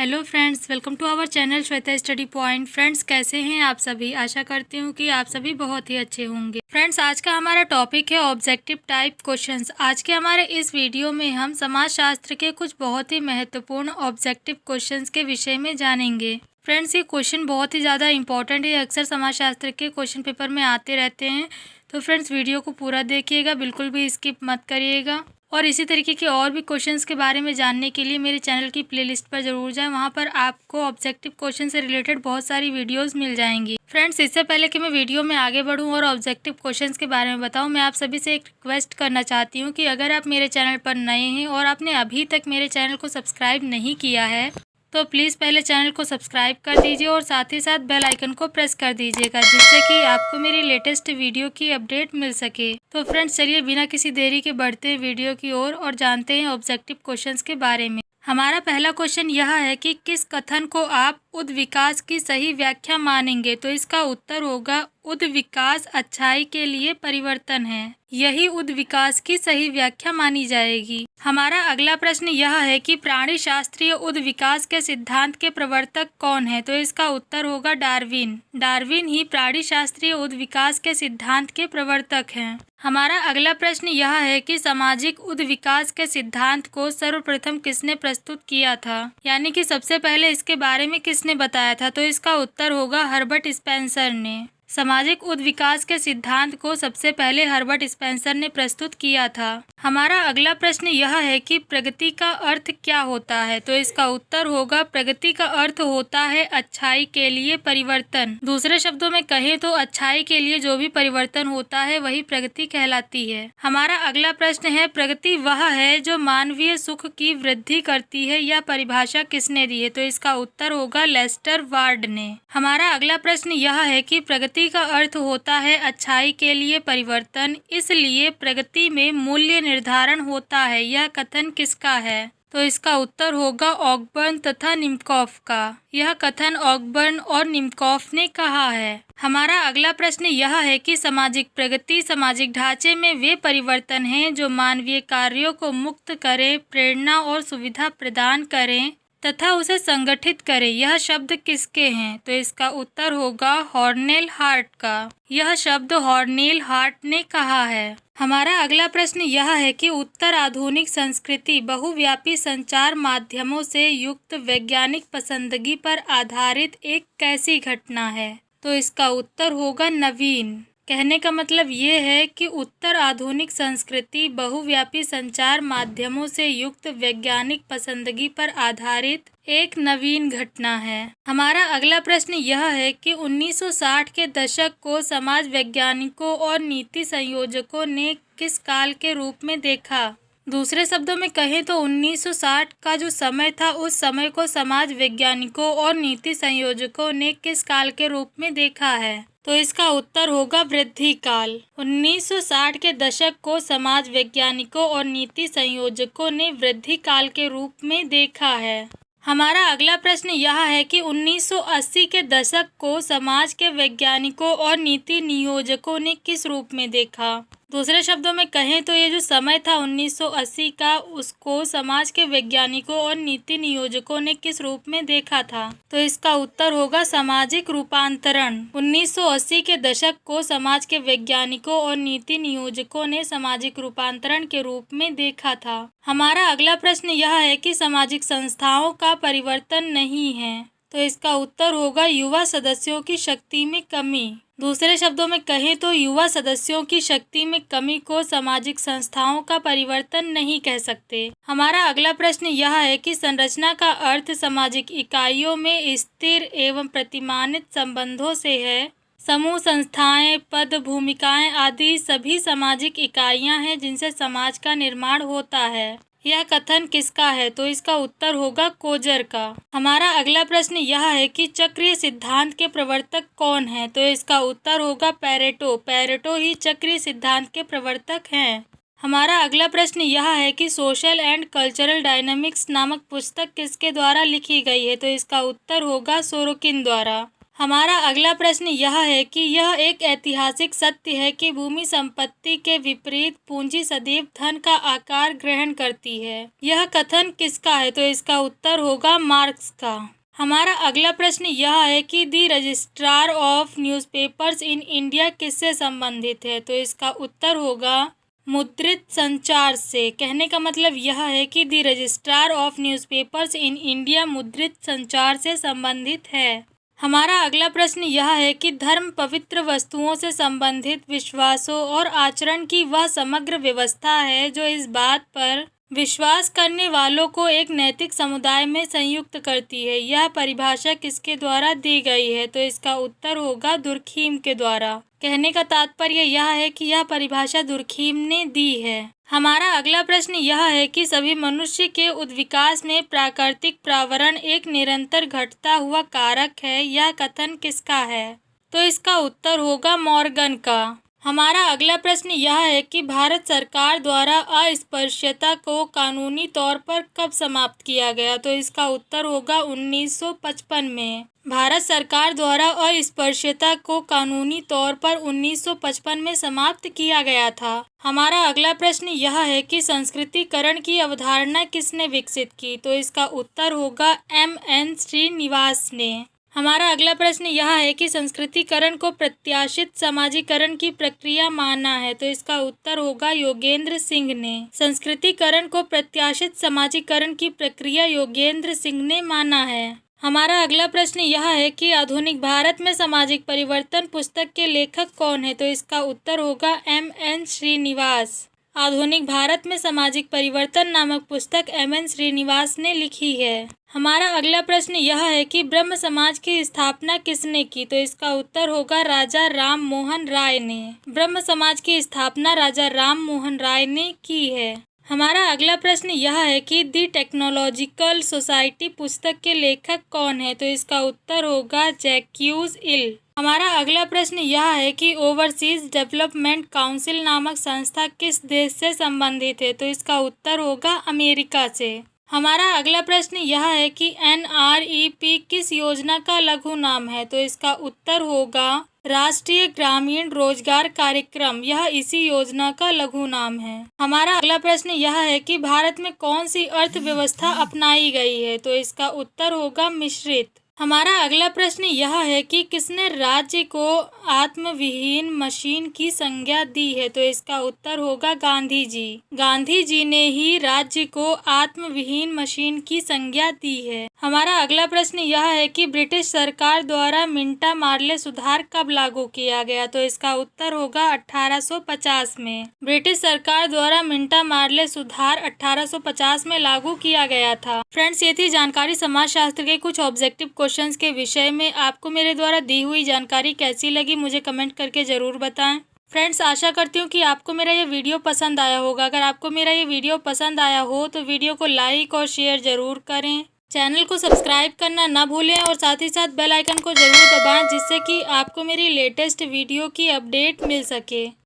Hello friends, welcome to our channel Shweta study point. Friends, कैसे हैं आप सभी? आशा करती हूँ कि आप सभी बहुत ही अच्छे होंगे। फ्रेंड्स, आज का हमारा टॉपिक है ऑब्जेक्टिव टाइप क्वेश्चंस। आज के हमारे इस वीडियो में हम समाजशास्त्र के कुछ बहुत ही महत्वपूर्ण ऑब्जेक्टिव क्वेश्चंस के विषय में जानेंगे। फ्रेंड्स, ये क्वेश्चन बहुत ही ज़्यादा इंपॉर्टेंट है, अक्सर समाजशास्त्र के क्वेश्चन पेपर में आते रहते हैं। तो फ्रेंड्स, वीडियो को पूरा देखिएगा, बिल्कुल भी स्किप मत करिएगा। और इसी तरीके के और भी क्वेश्चंस के बारे में जानने के लिए मेरे चैनल की प्लेलिस्ट पर जरूर जाएं। वहां पर आपको ऑब्जेक्टिव क्वेश्चन से रिलेटेड बहुत सारी वीडियोस मिल जाएंगी। फ्रेंड्स, इससे पहले कि मैं वीडियो में आगे बढ़ूं और ऑब्जेक्टिव क्वेश्चंस के बारे में बताऊं, मैं आप सभी से एक रिक्वेस्ट करना चाहती हूं कि अगर आप मेरे चैनल पर नए हैं और आपने अभी तक मेरे चैनल को सब्सक्राइब नहीं किया है तो प्लीज़ पहले चैनल को सब्सक्राइब कर दीजिए और साथ ही साथ बेल आइकन को प्रेस कर दीजिएगा, जिससे कि आपको मेरी लेटेस्ट वीडियो की अपडेट मिल सके। तो फ्रेंड्स, चलिए बिना किसी देरी के बढ़ते हैं वीडियो की ओर और जानते हैं ऑब्जेक्टिव क्वेश्चंस के बारे में। हमारा पहला क्वेश्चन यह है कि किस कथन को आप उद्विकास की सही व्याख्या मानेंगे? तो इसका उत्तर होगा उद्विकास अच्छाई के लिए परिवर्तन है। यही उद्विकास की सही व्याख्या मानी जाएगी। हमारा अगला प्रश्न यह है कि प्राणी शास्त्रीय उद्विकास के सिद्धांत के प्रवर्तक कौन है? तो इसका उत्तर होगा डार्विन। डार्विन ही प्राणी शास्त्रीय उद्विकास के सिद्धांत के प्रवर्तक हैं। हमारा अगला प्रश्न यह है कि सामाजिक उद्विकास के सिद्धांत को सर्वप्रथम किसने प्रस्तुत किया था, यानी कि सबसे पहले इसके बारे में किसने बताया था? तो इसका उत्तर होगा हर्बर्ट स्पेंसर ने। सामाजिक उद्विकास के सिद्धांत को सबसे पहले हर्बर्ट स्पेंसर ने प्रस्तुत किया था। हमारा अगला प्रश्न यह है कि प्रगति का अर्थ क्या होता है? तो इसका उत्तर होगा प्रगति का अर्थ होता है अच्छाई के लिए परिवर्तन। दूसरे शब्दों में कहें तो अच्छाई के लिए जो भी परिवर्तन होता है वही प्रगति कहलाती है। हमारा अगला प्रश्न है प्रगति वह है जो मानवीय सुख की वृद्धि करती है, यह परिभाषा किसने दी है? तो इसका उत्तर होगा लेस्टर वार्ड ने। हमारा अगला प्रश्न यह है कि प्रगति का अर्थ होता है अच्छाई के लिए परिवर्तन, इसलिए प्रगति में मूल्य निर्धारण होता है, यह कथन किसका है? तो इसका उत्तर होगा ऑकबर्न तथा निम्कॉफ का। यह कथन ऑकबर्न और निम्कॉफ ने कहा है। हमारा अगला प्रश्न यह है कि सामाजिक प्रगति सामाजिक ढांचे में वे परिवर्तन हैं जो मानवीय कार्यों को मुक्त करें, प्रेरणा और सुविधा प्रदान करें तथा उसे संगठित करें, यह शब्द किसके हैं? तो इसका उत्तर होगा हॉर्नेल हार्ट का। यह शब्द हॉर्नेल हार्ट ने कहा है। हमारा अगला प्रश्न यह है कि उत्तर आधुनिक संस्कृति बहुव्यापी संचार माध्यमों से युक्त वैज्ञानिक पसंदगी पर आधारित एक कैसी घटना है? तो इसका उत्तर होगा नवीन। कहने का मतलब ये है कि उत्तर आधुनिक संस्कृति बहुव्यापी संचार माध्यमों से युक्त वैज्ञानिक पसंदगी पर आधारित एक नवीन घटना है। हमारा अगला प्रश्न यह है कि 1960 के दशक को समाज वैज्ञानिकों और नीति संयोजकों ने किस काल के रूप में देखा? दूसरे शब्दों में कहें तो 1960 का जो समय था उस समय को समाज वैज्ञानिकों और नीति संयोजकों ने किस काल के रूप में देखा है? तो इसका उत्तर होगा वृद्धि काल। 1960 के दशक को समाज वैज्ञानिकों और नीति संयोजकों ने वृद्धि काल के रूप में देखा है। हमारा अगला प्रश्न यह है कि 1980 के दशक को समाज के वैज्ञानिकों और नीति नियोजकों ने किस रूप में देखा? दूसरे शब्दों में कहें तो ये जो समय था 1980 का, उसको समाज के वैज्ञानिकों और नीति नियोजकों ने किस रूप में देखा था? तो इसका उत्तर होगा सामाजिक रूपांतरण। 1980 के दशक को समाज के वैज्ञानिकों और नीति नियोजकों ने सामाजिक रूपांतरण के रूप में देखा था। हमारा अगला प्रश्न यह है कि सामाजिक संस्थाओं का परिवर्तन नहीं है, तो इसका उत्तर होगा युवा सदस्यों की शक्ति में कमी। दूसरे शब्दों में कहें तो युवा सदस्यों की शक्ति में कमी को सामाजिक संस्थाओं का परिवर्तन नहीं कह सकते। हमारा अगला प्रश्न यह है कि संरचना का अर्थ सामाजिक इकाइयों में स्थिर एवं प्रतिमानित संबंधों से है। समूह, संस्थाएं, पद, भूमिकाएं आदि सभी सामाजिक इकाइयां हैं जिनसे समाज का निर्माण होता है। यह कथन किसका है? तो इसका उत्तर होगा कोजर का। हमारा अगला प्रश्न यह है कि चक्रीय सिद्धांत के प्रवर्तक कौन है? तो इसका उत्तर होगा पेरेटो। पेरेटो ही चक्रीय सिद्धांत के प्रवर्तक हैं। हमारा अगला प्रश्न यह है कि सोशल एंड कल्चरल डायनामिक्स नामक पुस्तक किसके द्वारा लिखी गई है? तो इसका उत्तर होगा सोरोकिन द्वारा। हमारा अगला प्रश्न यह है कि यह एक ऐतिहासिक सत्य है कि भूमि संपत्ति के विपरीत पूंजी सदैव धन का आकार ग्रहण करती है। यह कथन किसका है? तो इसका उत्तर होगा मार्क्स का। हमारा अगला प्रश्न यह है कि the registrar of newspapers in India किससे संबंधित है? तो इसका उत्तर होगा मुद्रित संचार से। कहने का मतलब यह है कि the registrar of newspapers in India मुद्रित संचार से संबंधित है। हमारा अगला प्रश्न यह है कि धर्म पवित्र वस्तुओं से संबंधित विश्वासों और आचरण की वह समग्र व्यवस्था है जो इस बात पर विश्वास करने वालों को एक नैतिक समुदाय में संयुक्त करती है। यह परिभाषा किसके द्वारा दी गई है? तो इसका उत्तर होगा दुर्खीम के द्वारा। कहने का तात्पर्य यह है कि यह परिभाषा दुर्खीम ने दी है। हमारा अगला प्रश्न यह है कि सभी मनुष्य के उद्विकास में प्राकृतिक प्रावरण एक निरंतर घटता हुआ कारक है। यह कथन किसका है? तो इसका उत्तर होगा मॉर्गन का। हमारा अगला प्रश्न यह है कि भारत सरकार द्वारा अस्पृश्यता को कानूनी तौर पर कब समाप्त किया गया? तो इसका उत्तर होगा 1955 में। भारत सरकार द्वारा अस्पृश्यता को कानूनी तौर पर 1955 में समाप्त किया गया था। हमारा अगला प्रश्न यह है कि संस्कृतिकरण की अवधारणा किसने विकसित की? तो इसका उत्तर होगा M.N. श्रीनिवास ने। हमारा अगला प्रश्न यह है कि संस्कृतिकरण को प्रत्याशित समाजीकरण की प्रक्रिया माना है। तो इसका उत्तर होगा योगेंद्र सिंह ने। संस्कृतिकरण को प्रत्याशित समाजीकरण की प्रक्रिया योगेंद्र सिंह ने माना है। हमारा अगला प्रश्न यह है कि आधुनिक भारत में सामाजिक परिवर्तन पुस्तक के लेखक कौन है? तो इसका उत्तर होगा M.N. श्रीनिवास। आधुनिक भारत में सामाजिक परिवर्तन नामक पुस्तक M.N. श्रीनिवास ने लिखी है। हमारा अगला प्रश्न यह है कि ब्रह्म समाज की स्थापना किसने की? तो इसका उत्तर होगा राजा राम मोहन राय ने। ब्रह्म समाज की स्थापना राजा राम मोहन राय ने की है। हमारा अगला प्रश्न यह है कि दी टेक्नोलॉजिकल सोसाइटी पुस्तक के लेखक कौन है? तो इसका उत्तर होगा जैक्यूज इल। हमारा अगला प्रश्न यह है कि ओवरसीज डेवलपमेंट काउंसिल नामक संस्था किस देश से संबंधित है? तो इसका उत्तर होगा अमेरिका से। हमारा अगला प्रश्न यह है कि NREP किस योजना का लघु नाम है? तो इसका उत्तर होगा राष्ट्रीय ग्रामीण रोजगार कार्यक्रम। यह इसी योजना का लघु नाम है। हमारा अगला प्रश्न यह है कि भारत में कौन सी अर्थव्यवस्था अपनाई गई है? तो इसका उत्तर होगा मिश्रित। हमारा अगला प्रश्न यह है कि किसने राज्य को आत्मविहीन मशीन की संज्ञा दी है? तो इसका उत्तर होगा गांधी जी। गांधी जी ने ही राज्य को आत्मविहीन मशीन की संज्ञा दी है। हमारा अगला प्रश्न यह है कि ब्रिटिश सरकार द्वारा मिंटा मार्ले सुधार कब लागू किया गया? तो इसका उत्तर होगा 1850 में। ब्रिटिश सरकार द्वारा मिंटा मार्ले सुधार 1850 में लागू किया गया था। फ्रेंड्स, ये थी जानकारी समाजशास्त्र के कुछ ऑब्जेक्टिव क्वेश्चंस के विषय में। आपको मेरे द्वारा दी हुई जानकारी कैसी लगी मुझे कमेंट करके ज़रूर बताएं। फ्रेंड्स, आशा करती हूँ कि आपको मेरा ये वीडियो पसंद आया होगा। अगर आपको मेरा ये वीडियो पसंद आया हो तो वीडियो को लाइक और शेयर ज़रूर करें। चैनल को सब्सक्राइब करना ना भूलें और साथ ही साथ बेल आइकन को ज़रूर दबाएं जिससे कि आपको मेरी लेटेस्ट वीडियो की अपडेट मिल सके।